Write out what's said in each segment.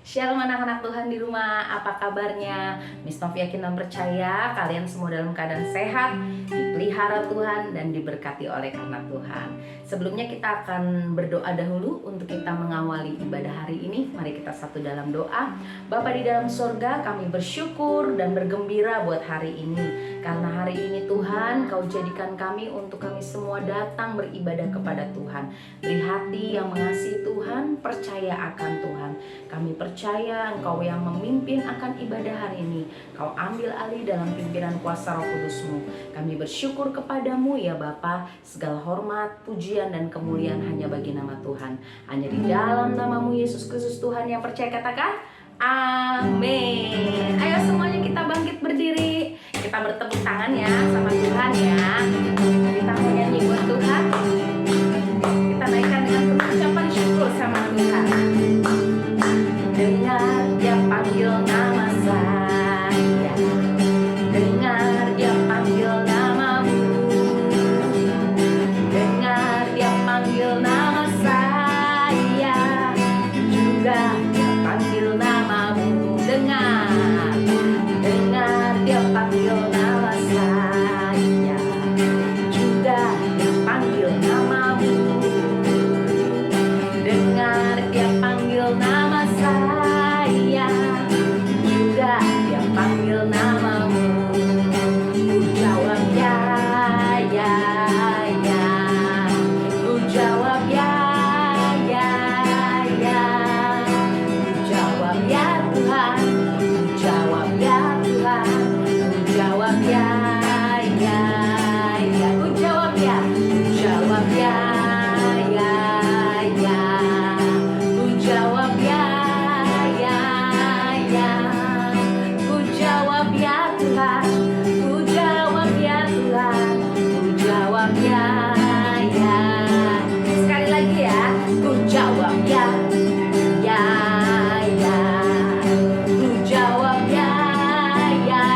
Shalom anak-anak Tuhan di rumah, apa kabarnya? Miss Nov yakin dan percaya kalian semua dalam keadaan sehat, dipelihara Tuhan dan diberkati oleh karena Tuhan. Sebelumnya kita akan berdoa dahulu untuk kita mengawali ibadah hari ini. Mari kita satu dalam doa. Bapa di dalam sorga, kami bersyukur dan bergembira buat hari ini. Karena hari ini Tuhan, Kau jadikan kami untuk kami semua datang beribadah kepada Tuhan. Beri hati yang mengasihi Tuhan, percaya akan Tuhan. Kami percaya Engkau yang memimpin akan ibadah hari ini. Kau ambil alih dalam pimpinan kuasa Roh Kudus-Mu. Kami bersyukur kepadamu ya Bapa. Segala hormat, pujian dan kemuliaan hanya bagi nama Tuhan. Hanya di dalam namamu Yesus Kristus Tuhan yang percaya katakan amin. Ayo semuanya kita bangkit berdiri. Kita bertepuk tangan ya sama Tuhan ya. Kita menyanyi buat Tuhan. Kita naikkan dengan penuh ucapan syukur sama Tuhan. Dengar Dia panggil nama saya, dengar Dia panggil namamu, dengar Dia panggil nama saya, juga Dia panggil namamu. Dengar Dia panggil nama saya, juga Dia panggil namamu. Dengar Dia panggil nama saya, juga Dia panggil namamu. Ku jawab ya, ya, ya. Ku jawab ya, ya, ya. Ku jawab ya Tuhan, ku jawab ya Tuhan, ku jawab ya, ya, ya. Ku jawab ya, ku jawab ya, ya, ya. Ku jawab ya, ya, ya. Ku jawab ya Tuhan, ku jawab ya Tuhan, ku jawab ya, ya. Sekali lagi ya, ku jawab ya, ya, ya. Ku jawab ya, ya,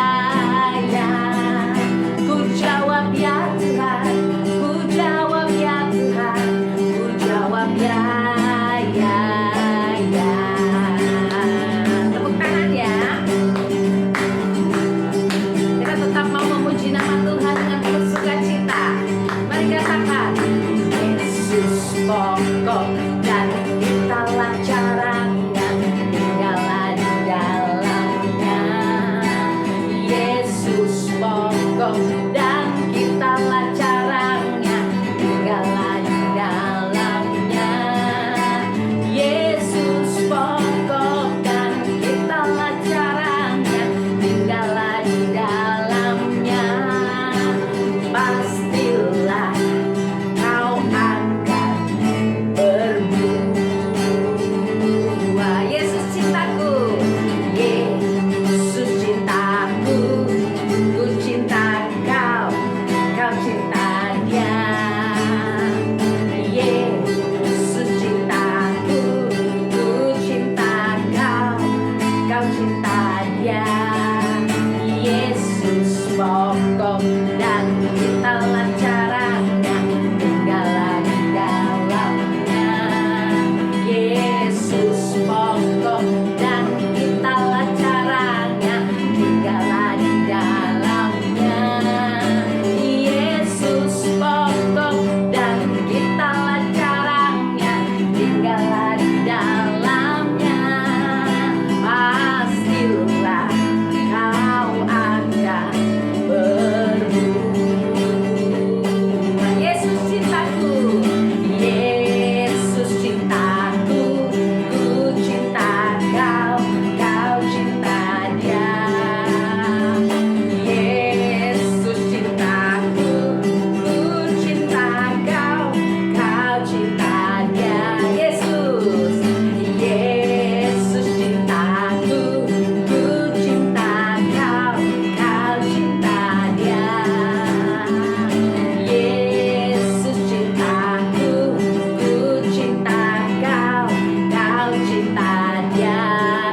ya. Ku jawab ya Tuhan, ku jawab ya Tuhan, ku jawab ya, ya, ya. Tepuk tangan ya. Kita tetap mau memuji nama Tuhan dengan penuh sukacita. Mari katakan, Yesus pokok dan kitalah caranya, tinggallah di dalamnya. Yesus pokok dan kitalah caranya, tinggallah di dalamnya. Yesus pokok dan kitalah caranya, tinggallah di dalamnya. Pastilah kau akan berbuah. Yesus cintaku, Yesus cintaku, ku cinta kau, kau cinta Dia. Yesus cintaku, ku cinta kau, kau cinta Dia. Yesus pokok dan kitalah caranya, tinggallah di dalamnya. Yesus pokok dan kitalah caranya, tinggallah di dalamnya. Yesus pokok dan kitalah caranya, tinggallah di dalamnya. Pastilah kau akan berbuah. Yesus cintaku, Yesus cintaku, ku cinta kau, kau cinta Dia. Yesus cintaku, ku cinta kau, kau cinta Dia. Yesus, Yesus cintaku, ku cinta kau, kau cinta Dia. Yesus cintaku, ku cinta kau, kau cinta Dia.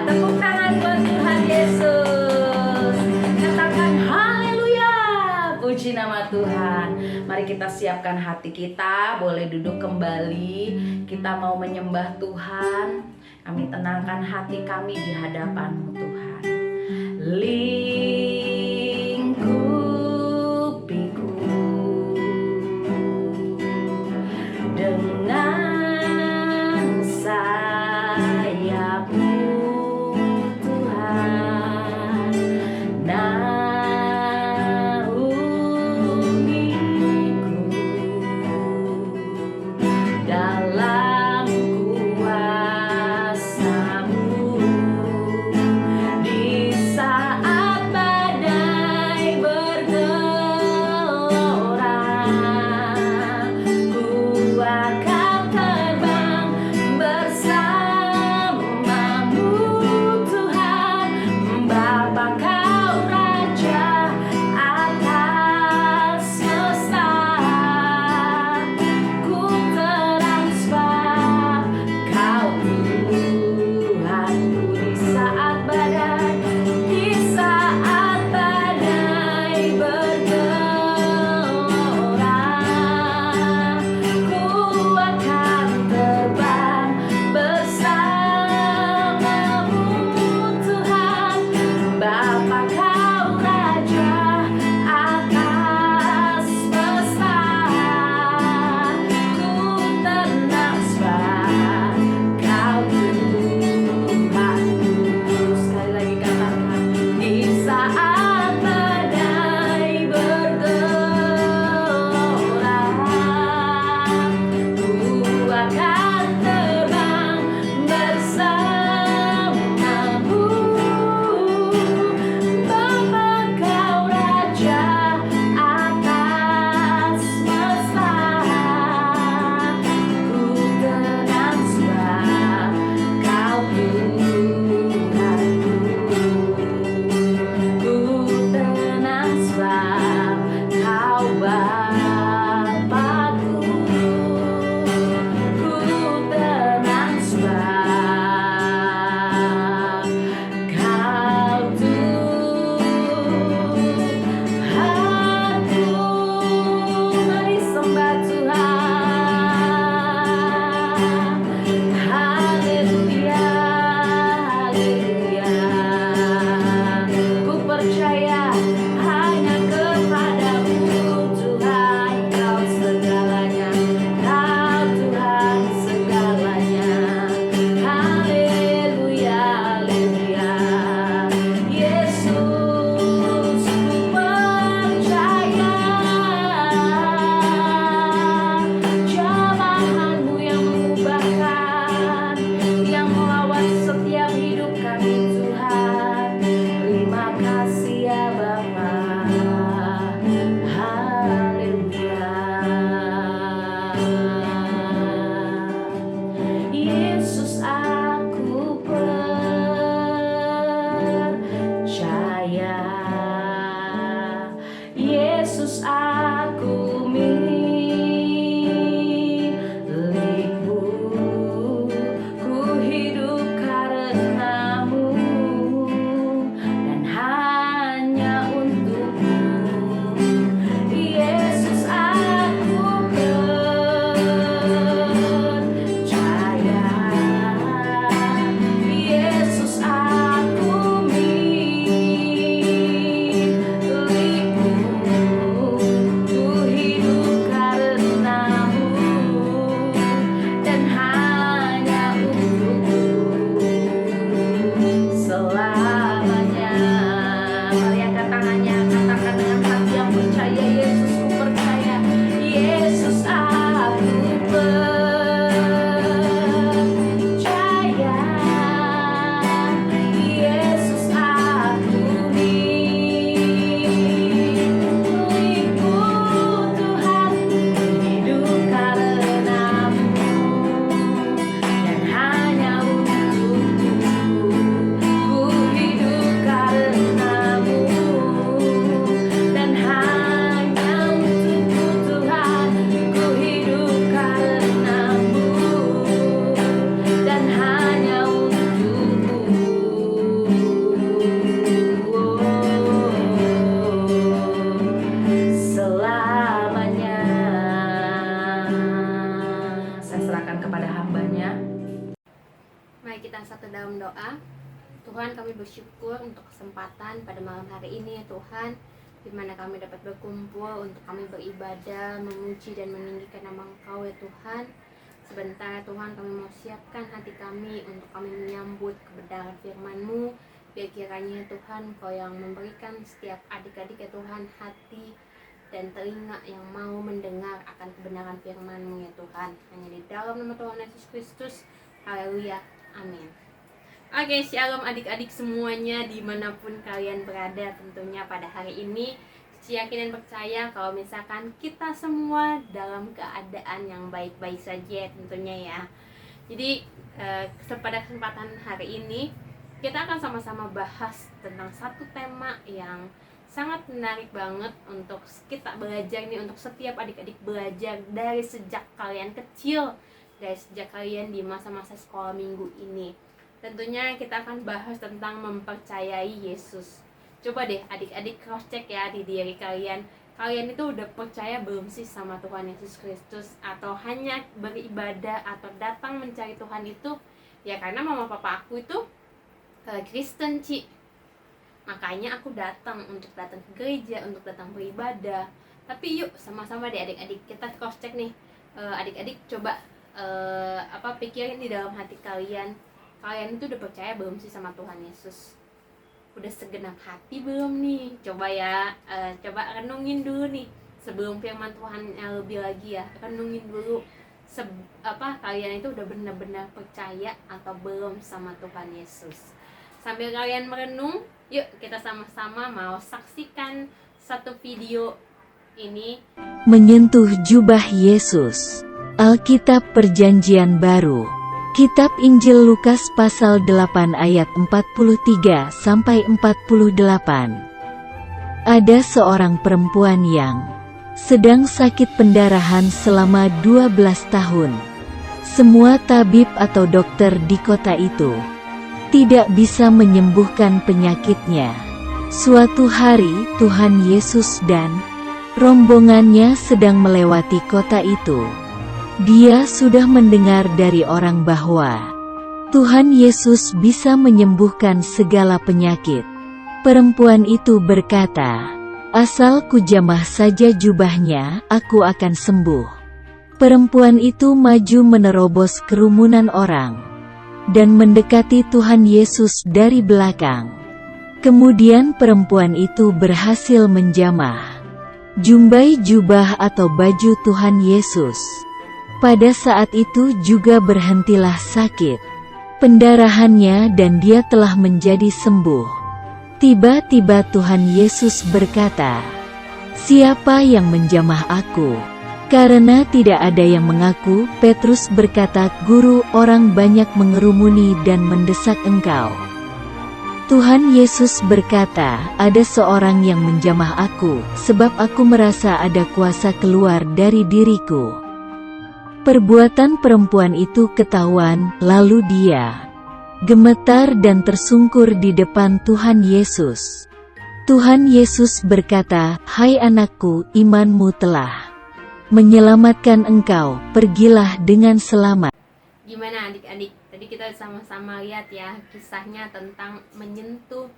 Tepuk tangan buat Tuhan Yesus. Katakan haleluya, puji nama Tuhan. Mari kita siapkan hati kita, boleh duduk kembali. Kita mau menyembah Tuhan. Kami tenangkan hati kami di hadapan-Mu Tuhan. Lingkupiku dengan sayap-Mu Tuhan, naungiku dalam kuasa-Mu di saat badai bergelora. Ku akan terbang bersama-Mu Tuhan, kami bersyukur untuk kesempatan pada malam hari ini ya Tuhan, di mana kami dapat berkumpul untuk kami beribadah, memuji dan meninggikan nama Engkau ya Tuhan. Sebentar Tuhan, kami mau siapkan hati kami untuk kami menyambut kebenaran firman-Mu. Biar kiranya Tuhan, Engkau yang memberikan setiap adik-adik ya Tuhan hati dan telinga yang mau mendengar akan kebenaran firman-Mu ya Tuhan. Hanya di dalam nama Tuhan Yesus Kristus. Haleluya. Amin. Oke, shalom adik-adik semuanya dimanapun kalian berada. Tentunya pada hari ini yakin dan percaya kalau misalkan kita semua dalam keadaan yang baik-baik saja tentunya ya. Jadi pada kesempatan hari ini kita akan sama-sama bahas tentang satu tema yang sangat menarik banget untuk kita belajar nih, untuk setiap adik-adik belajar dari sejak kalian kecil, dari sejak kalian di masa-masa sekolah minggu ini. Tentunya kita akan bahas tentang mempercayai Yesus. Coba deh adik-adik cross check ya di diri kalian. Kalian itu udah percaya belum sih sama Tuhan Yesus Kristus? Atau hanya beribadah atau datang mencari Tuhan itu ya karena mama papa aku itu Kristen, Ci. Makanya aku datang ke gereja, untuk datang beribadah. Tapi yuk sama-sama deh adik-adik kita cross check nih. Adik-adik coba pikirin di dalam hati kalian itu udah percaya belum sih sama Tuhan Yesus? Udah segenap hati belum nih? Coba ya, coba renungin dulu nih sebelum firman Tuhan lebih lagi ya. Renungin dulu kalian itu udah benar-benar percaya atau belum sama Tuhan Yesus. Sambil kalian merenung, yuk kita sama-sama mau saksikan satu video ini. Menyentuh jubah Yesus. Alkitab Perjanjian Baru. Kitab Injil Lukas pasal 8 ayat 43 sampai 48. Ada seorang perempuan yang sedang sakit pendarahan selama 12 tahun. Semua tabib atau dokter di kota itu tidak bisa menyembuhkan penyakitnya. Suatu hari Tuhan Yesus dan rombongannya sedang melewati kota itu. Dia sudah mendengar dari orang bahwa Tuhan Yesus bisa menyembuhkan segala penyakit. Perempuan itu berkata, "Asal ku jamah saja jubahnya, aku akan sembuh." Perempuan itu maju menerobos kerumunan orang dan mendekati Tuhan Yesus dari belakang. Kemudian perempuan itu berhasil menjamah jumbai jubah atau baju Tuhan Yesus. Pada saat itu juga berhentilah sakit pendarahannya dan dia telah menjadi sembuh. Tiba-tiba Tuhan Yesus berkata, "Siapa yang menjamah aku?" Karena tidak ada yang mengaku, Petrus berkata, "Guru, orang banyak mengerumuni dan mendesak engkau." Tuhan Yesus berkata, "Ada seorang yang menjamah aku, sebab aku merasa ada kuasa keluar dari diriku." Perbuatan perempuan itu ketahuan, lalu dia gemetar dan tersungkur di depan Tuhan Yesus. Tuhan Yesus berkata, "Hai anakku, imanmu telah menyelamatkan engkau, pergilah dengan selamat." Gimana adik-adik? Tadi kita sama-sama lihat ya kisahnya tentang menyentuh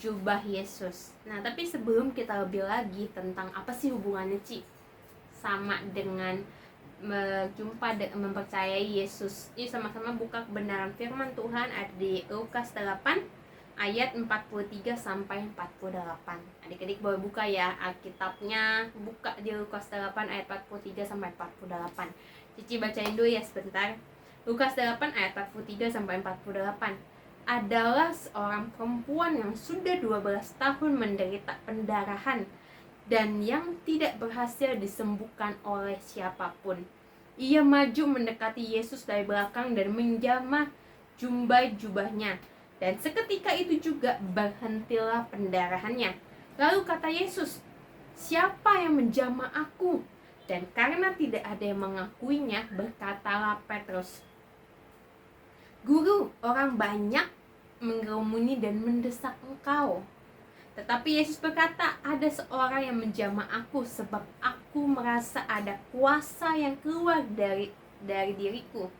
jubah Yesus. Nah, tapi sebelum kita lebih lagi tentang apa sih hubungannya Ci sama dengan mempercayai Yesus. Ini sama-sama buka kebenaran firman Tuhan ada di Lukas 8 ayat 43 sampai 48. Adik-adik boleh buka ya Alkitabnya, buka di Lukas 8 ayat 43 sampai 48. Cici bacain dulu ya sebentar. Lukas 8 ayat 43 sampai 48. Adalah seorang perempuan yang sudah 12 tahun menderita pendarahan dan yang tidak berhasil disembuhkan oleh siapapun. Ia maju mendekati Yesus dari belakang dan menjamah jumbai jubahnya. Dan seketika itu juga berhentilah pendarahannya. Lalu kata Yesus, "Siapa yang menjamah aku?" Dan karena tidak ada yang mengakuinya, berkatalah Petrus, "Guru, orang banyak mengerumuni dan mendesak engkau." Tetapi Yesus berkata, "Ada seorang yang menjamah aku sebab aku merasa ada kuasa yang keluar dari diriku."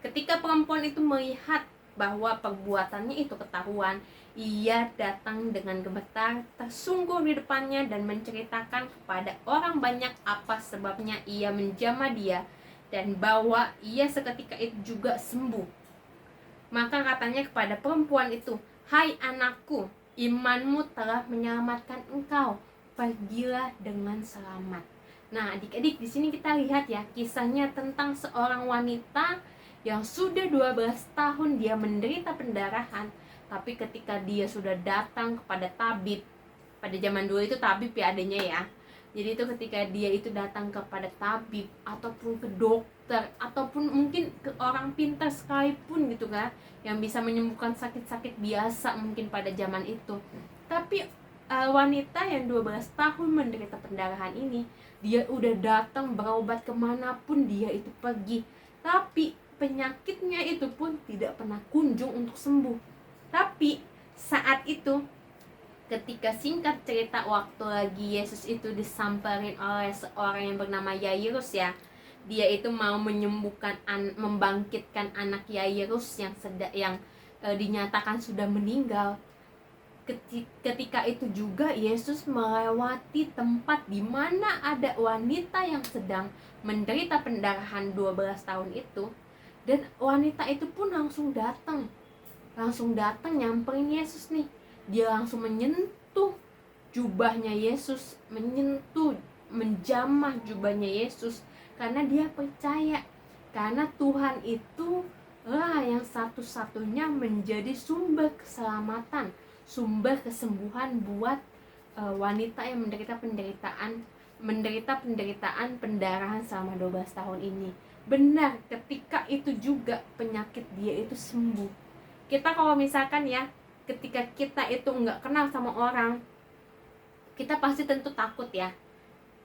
Ketika perempuan itu melihat bahwa perbuatannya itu ketahuan, ia datang dengan gemetar, tersungkur di depannya dan menceritakan kepada orang banyak apa sebabnya ia menjamah dia, dan bahwa ia seketika itu juga sembuh. Maka katanya kepada perempuan itu, "Hai anakku, imanmu telah menyelamatkan engkau. Pergilah dengan selamat." Nah, adik-adik, di sini kita lihat ya kisahnya tentang seorang wanita yang sudah 12 tahun dia menderita pendarahan, tapi ketika dia sudah datang kepada tabib, pada zaman dulu itu tabib ya adanya ya. Jadi itu ketika dia itu datang kepada tabib ataupun ke dokter ataupun mungkin ke orang pintar sekalipun gitu kan, yang bisa menyembuhkan sakit-sakit biasa mungkin pada zaman itu. Tapi wanita yang 12 tahun menderita pendarahan ini, dia udah datang berobat kemanapun dia itu pergi, tapi penyakitnya itu pun tidak pernah kunjung untuk sembuh. Tapi saat itu, ketika singkat cerita waktu lagi Yesus itu disamperin oleh seorang yang bernama Yairus ya, dia itu mau menyembuhkan membangkitkan anak Yairus yang dinyatakan sudah meninggal. Ketika itu juga Yesus melewati tempat di mana ada wanita yang sedang menderita pendarahan 12 tahun itu, dan wanita itu pun langsung datang nyamperin Yesus nih. Dia langsung menyentuh jubahnya Yesus, menjamah jubahnya Yesus, karena dia percaya karena Tuhan itu lah yang satu-satunya menjadi sumber keselamatan, sumber kesembuhan buat wanita yang menderita penderitaan pendarahan selama 12 tahun ini. Benar, ketika itu juga penyakit dia itu sembuh. Kita kalau misalkan ya, ketika kita itu nggak kenal sama orang, kita pasti tentu takut ya.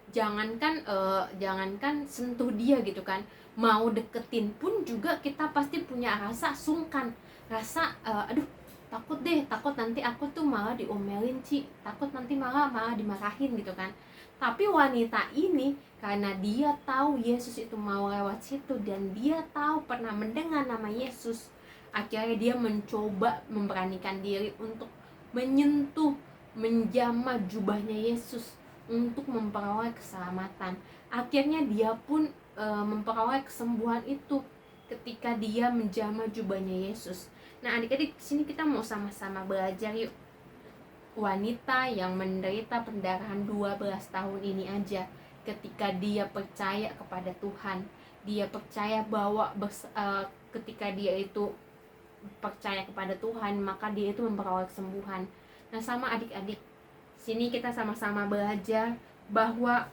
Jangankan sentuh dia gitu kan, mau deketin pun juga kita pasti punya rasa sungkan, rasa aduh takut nanti aku tuh malah diomelin takut nanti malah dimarahin gitu kan. Tapi wanita ini karena dia tahu Yesus itu mau lewat situ dan dia tahu pernah mendengar nama Yesus, akhirnya dia mencoba memberanikan diri untuk menyentuh, menjamah jubahnya Yesus untuk memperoleh keselamatan. Akhirnya dia pun memperoleh kesembuhan itu ketika dia menjamah jubahnya Yesus. Nah, adik-adik, di sini kita mau sama-sama belajar yuk. Wanita yang menderita pendarahan 12 tahun ini aja, ketika dia percaya kepada Tuhan, dia percaya bahwa ketika dia itu percaya kepada Tuhan, maka dia itu memperoleh kesembuhan. Nah, sama adik-adik, sini kita sama-sama belajar bahwa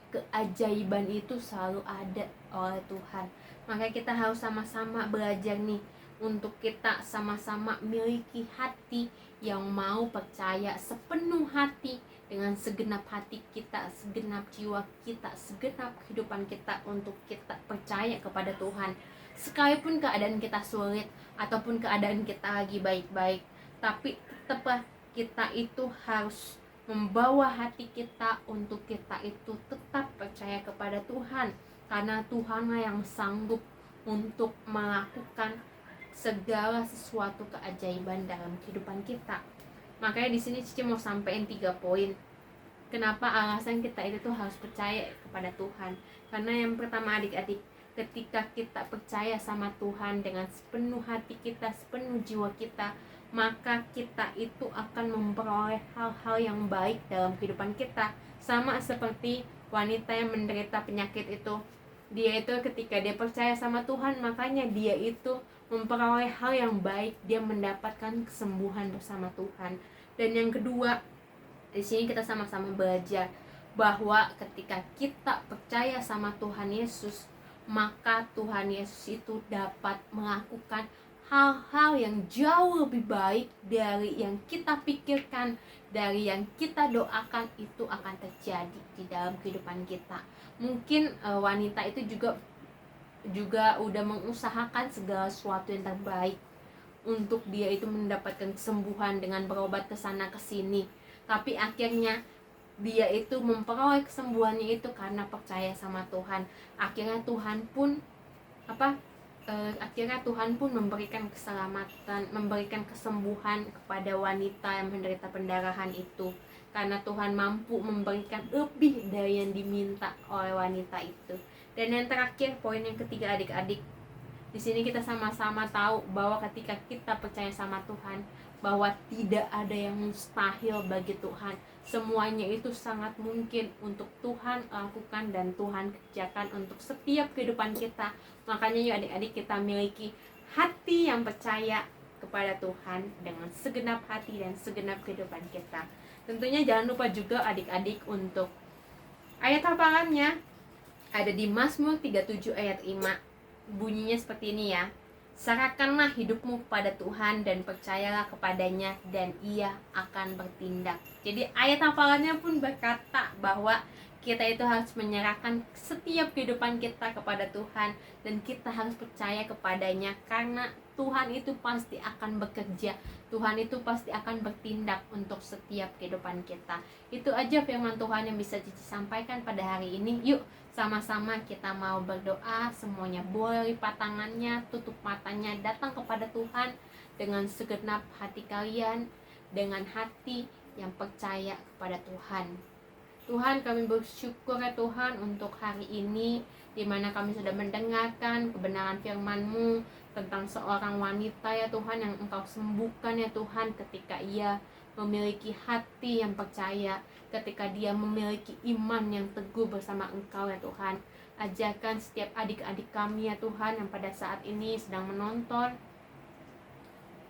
keajaiban itu selalu ada oleh Tuhan. Maka kita harus sama-sama belajar nih untuk kita sama-sama miliki hati yang mau percaya sepenuh hati, dengan segenap hati kita, segenap jiwa kita, segenap kehidupan kita, untuk kita percaya kepada Tuhan. Sekalipun keadaan kita sulit ataupun keadaan kita lagi baik-baik, tapi tetap kita itu harus membawa hati kita untuk kita itu tetap percaya kepada Tuhan, karena Tuhanlah yang sanggup untuk melakukan segala sesuatu keajaiban dalam kehidupan kita. Makanya di sini Cici mau sampaikan 3 poin. Kenapa alasan kita itu tuh harus percaya kepada Tuhan? Karena yang pertama adik-adik, ketika kita percaya sama Tuhan dengan sepenuh hati kita, sepenuh jiwa kita, maka kita itu akan memperoleh hal-hal yang baik dalam kehidupan kita. Sama seperti wanita yang menderita penyakit itu, dia itu ketika dia percaya sama Tuhan, makanya dia itu memperoleh hal yang baik, dia mendapatkan kesembuhan bersama Tuhan. Dan yang kedua, di sini kita sama-sama belajar bahwa ketika kita percaya sama Tuhan Yesus, maka Tuhan Yesus itu dapat melakukan hal-hal yang jauh lebih baik dari yang kita pikirkan, dari yang kita doakan, itu akan terjadi di dalam kehidupan kita. Mungkin wanita itu juga udah mengusahakan segala sesuatu yang terbaik untuk dia itu mendapatkan kesembuhan dengan berobat ke sana ke sini, tapi akhirnya dia itu memperoleh kesembuhannya itu karena percaya sama Tuhan. Akhirnya Tuhan pun akhirnya Tuhan pun memberikan keselamatan, memberikan kesembuhan kepada wanita yang menderita pendarahan itu, karena Tuhan mampu memberikan lebih dari yang diminta oleh wanita itu. Dan yang terakhir, poin yang ketiga adik-adik, di sini kita sama-sama tahu bahwa ketika kita percaya sama Tuhan, bahwa tidak ada yang mustahil bagi Tuhan. Semuanya itu sangat mungkin untuk Tuhan lakukan dan Tuhan kerjakan untuk setiap kehidupan kita. Makanya yuk adik-adik, kita miliki hati yang percaya kepada Tuhan dengan segenap hati dan segenap kehidupan kita. Tentunya jangan lupa juga adik-adik untuk ayat hafalannya ada di Mazmur 37 ayat 5. Bunyinya seperti ini ya. Serahkanlah hidupmu kepada Tuhan dan percayalah kepadanya dan Ia akan bertindak. Jadi ayat hafalannya pun berkata bahwa kita itu harus menyerahkan setiap kehidupan kita kepada Tuhan dan kita harus percaya kepadanya, karena Tuhan itu pasti akan bekerja. Tuhan itu pasti akan bertindak untuk setiap kehidupan kita. Itu aja firman Tuhan yang bisa Cici sampaikan pada hari ini. Yuk sama-sama kita mau berdoa, semuanya boleh lipat tangannya, tutup matanya, datang kepada Tuhan dengan segenap hati kalian, dengan hati yang percaya kepada Tuhan. Tuhan, kami bersyukur ya Tuhan untuk hari ini, di mana kami sudah mendengarkan kebenaran firman-Mu tentang seorang wanita ya Tuhan yang Engkau sembuhkan ya Tuhan, ketika ia memiliki hati yang percaya, ketika dia memiliki iman yang teguh bersama Engkau ya Tuhan. Ajarkan setiap adik-adik kami ya Tuhan yang pada saat ini sedang menonton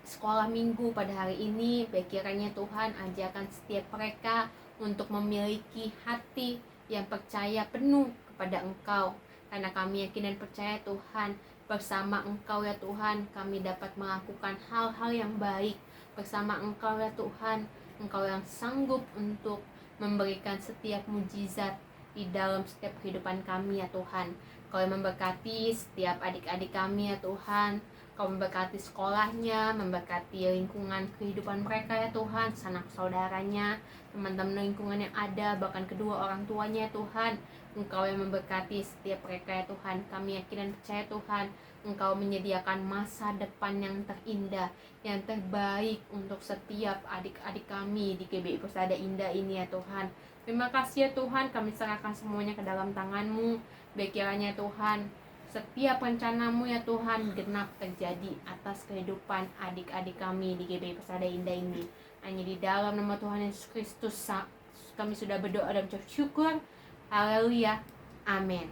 sekolah minggu pada hari ini, baik kiranya Tuhan ajarkan setiap mereka untuk memiliki hati yang percaya penuh kepada Engkau, karena kami yakin dan percaya Tuhan, bersama Engkau ya Tuhan kami dapat melakukan hal-hal yang baik. Bersama Engkau ya Tuhan, Engkau yang sanggup untuk memberikan setiap mujizat di dalam setiap kehidupan kami ya Tuhan. Kau yang memberkati setiap adik-adik kami ya Tuhan. Kau memberkati sekolahnya, memberkati lingkungan kehidupan mereka ya Tuhan, sanak saudaranya, teman-teman lingkungan yang ada, bahkan kedua orang tuanya ya Tuhan. Engkau yang memberkati setiap mereka ya Tuhan. Kami yakin dan percaya Tuhan, Engkau menyediakan masa depan yang terindah, yang terbaik untuk setiap adik-adik kami di GBI Persada Indah ini ya Tuhan. Terima kasih ya Tuhan, kami serahkan semuanya ke dalam tangan-Mu. Baik kiranya Tuhan, setiap rencana-Mu ya Tuhan genap terjadi atas kehidupan adik-adik kami di GBI Persada Indah ini. Hanya di dalam nama Tuhan Yesus Kristus kami sudah berdoa dan mengucap syukur. Haleluya. Amin.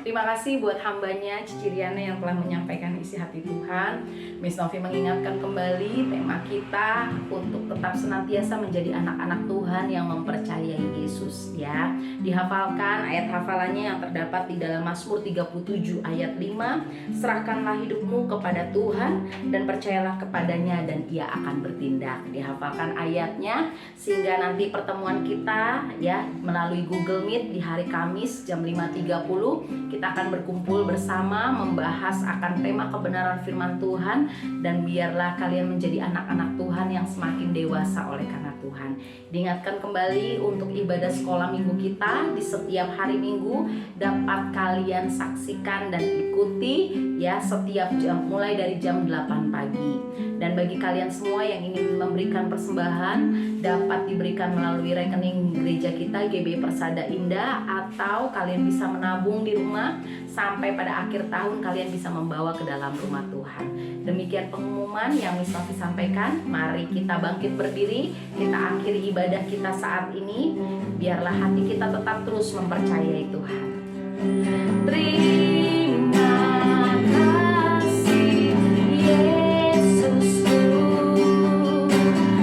Terima kasih buat hambanya Cici Riana yang telah menyampaikan isi hati Tuhan. Miss Novi mengingatkan kembali tema kita untuk tetap senantiasa menjadi anak-anak Tuhan yang mempercayai Yesus ya. Dihafalkan ayat hafalannya yang terdapat di dalam Mazmur 37 ayat 5. Serahkanlah hidupmu kepada Tuhan dan percayalah kepadanya dan Ia akan bertindak. Dihafalkan ayatnya sehingga nanti pertemuan kita ya melalui Google Meet di hari Kamis jam 5.30 kita akan berkumpul bersama membahas akan tema kebenaran firman Tuhan, dan biarlah kalian menjadi anak-anak Tuhan yang semakin dewasa oleh karena Tuhan. Diingatkan kembali untuk ibadah sekolah minggu kita di setiap hari Minggu dapat kalian saksikan dan ikuti ya setiap jam mulai dari jam 8 pagi. Dan bagi kalian semua yang ingin memberikan persembahan dapat diberikan melalui rekening gereja kita GBI Persada Indah, atau kalian bisa menabung di rumah sampai pada akhir tahun kalian bisa membawa ke dalam rumah Tuhan. Demikian pengumuman yang Miss Novi sampaikan. Mari kita bangkit berdiri, kita akhiri ibadah kita saat ini. Biarlah hati kita tetap terus mempercayai Tuhan. Terima kasih Yesusku. Syukur bagimu Tuhan.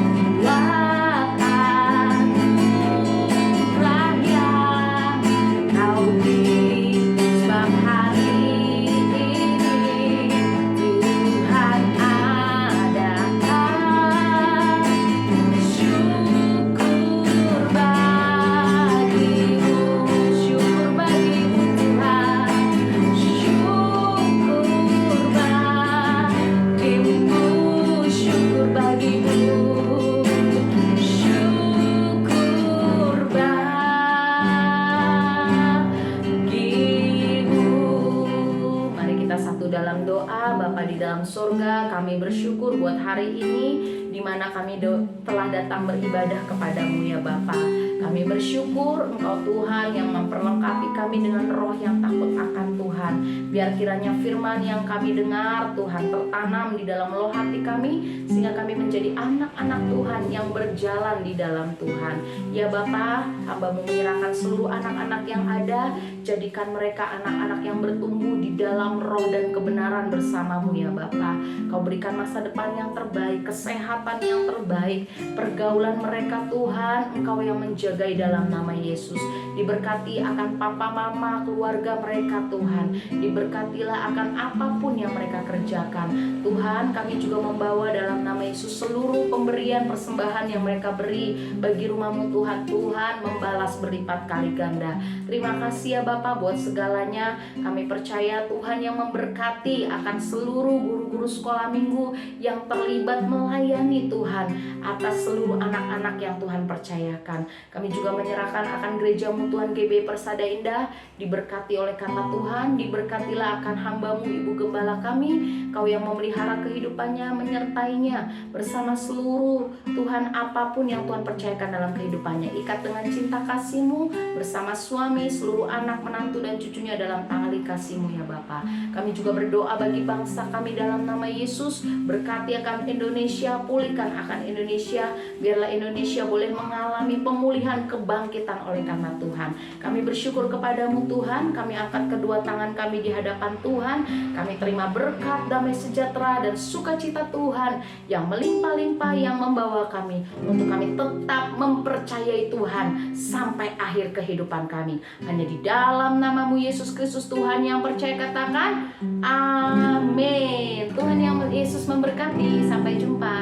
Kami bersyukur buat hari ini di mana kami telah datang beribadah kepadamu ya Bapa. Kami bersyukur Engkau Tuhan yang memperlengkapi kami dengan roh yang takut akan Tuhan. Biar kiranya firman yang kami dengar Tuhan tertanam di dalam loh hati kami, sehingga kami menjadi anak-anak Tuhan yang berjalan di dalam Tuhan. Ya Bapa, Hamba-Mu menyerahkan seluruh anak-anak yang ada, jadikan mereka anak-anak yang bertumbuh di dalam roh dan kebenaran bersama-Mu ya Bapa. Kau berikan masa depan yang terbaik, kesehatan yang terbaik, pergaulan mereka Tuhan, Engkau yang menjagai dalam nama Yesus. Diberkati akan papa mama keluarga mereka Tuhan. Diberkatilah akan apapun yang mereka kerjakan Tuhan. Kami juga membawa dalam nama Yesus seluruh pemberian persembahan yang mereka beri bagi rumah-Mu Tuhan. Tuhan membalas berlipat kali ganda. Terima kasih ya Bapa buat segalanya. Kami percaya Tuhan yang memberkati akan seluruh guru-guru sekolah minggu yang terlibat melayani Tuhan, atas seluruh anak-anak yang Tuhan percayakan. Kami juga menyerahkan akan gereja-Mu Tuhan GBI Persada Indah, diberkati oleh karena Tuhan. Diberkatilah akan hamba-Mu Ibu Gembala kami, Kau yang memelihara kehidupannya, menyertainya bersama seluruh Tuhan apapun yang Tuhan percayakan dalam kehidupannya. Ikat dengan cinta kasih-Mu bersama suami, seluruh anak, menantu dan cucunya dalam tali kasih-Mu ya Bapa. Kami juga berdoa bagi bangsa kami dalam nama Yesus. Berkati akan Indonesia, pulihkan akan Indonesia. Biarlah Indonesia boleh mengalami pemulihan, kebangkitan oleh karena Tuhan. Kami bersyukur kepadamu Tuhan. Kami angkat kedua tangan kami di hadapan Tuhan. Kami terima berkat, damai sejahtera dan sukacita Tuhan yang melimpah-limpah, yang membawa kami untuk kami tetap mempercayai Tuhan sampai akhir kehidupan kami. Hanya di dalam nama-Mu Yesus Kristus Tuhan yang percaya katakan amin. Tuhan yang Yesus memberkati. Sampai jumpa.